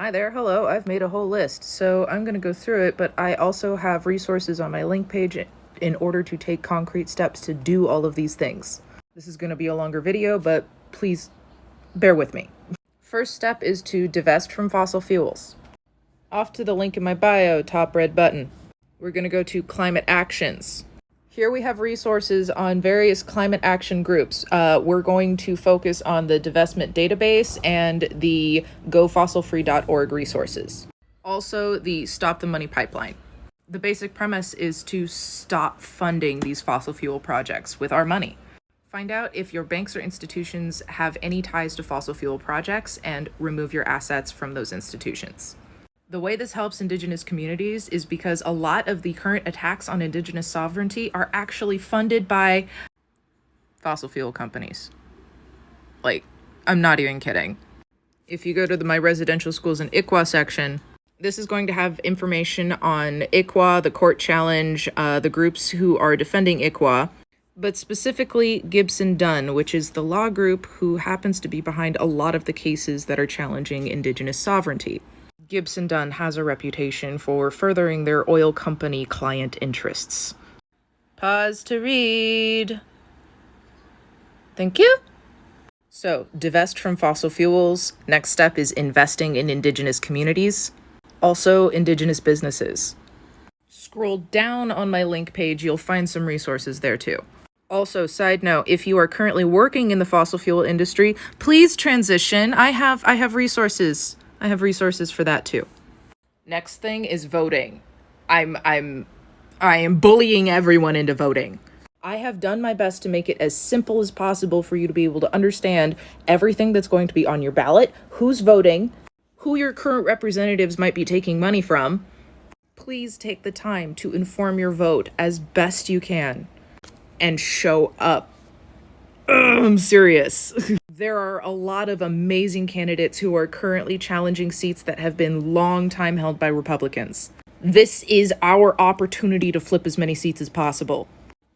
Hi there, hello, I've made a whole list, so I'm going to go through it, but I also have resources on my link page in order to take concrete steps to do all of these things. This is going to be a longer video, but please bear with me. First step is to divest from fossil fuels. Off to the link in my bio, top red button. We're going to go to climate actions. Here we have resources on various climate action groups. We're going to focus on the divestment database and the gofossilfree.org resources. Also, the Stop the Money pipeline. The basic premise is to stop funding these fossil fuel projects with our money. Find out if your banks or institutions have any ties to fossil fuel projects and remove your assets from those institutions. The way this helps indigenous communities is because a lot of the current attacks on indigenous sovereignty are actually funded by fossil fuel companies. Like, I'm not even kidding. If you go to my residential schools and ICWA section, this is going to have information on ICWA, the court challenge, the groups who are defending ICWA, but specifically Gibson Dunn, which is the law group who happens to be behind a lot of the cases that are challenging indigenous sovereignty. Gibson Dunn has a reputation for furthering their oil company client interests. Pause to read. Thank you. So, divest from fossil fuels. Next step is investing in indigenous communities. Also, indigenous businesses. Scroll down on my link page, you'll find some resources there too. Also, side note, if you are currently working in the fossil fuel industry, please transition. I have resources. I have resources for that too. Next thing is voting. I am bullying everyone into voting. I have done my best to make it as simple as possible for you to be able to understand everything that's going to be on your ballot, who's voting, who your current representatives might be taking money from. Please take the time to inform your vote as best you can and show up. I'm serious. There are a lot of amazing candidates who are currently challenging seats that have been long time held by Republicans. This is our opportunity to flip as many seats as possible.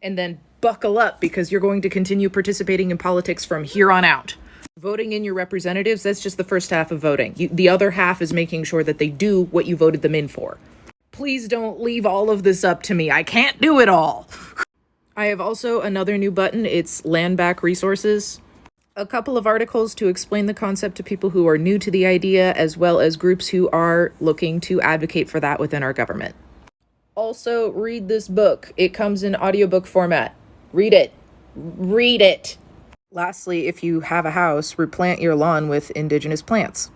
And then buckle up because you're going to continue participating in politics from here on out. Voting in your representatives, that's just the first half of voting. The other half is making sure that they do what you voted them in for. Please don't leave all of this up to me. I can't do it all. I have also another new button. It's Land Back Resources. A couple of articles to explain the concept to people who are new to the idea, as well as groups who are looking to advocate for that within our government. Also, read this book. It comes in audiobook format. Read it. Read it. Lastly, if you have a house, replant your lawn with indigenous plants.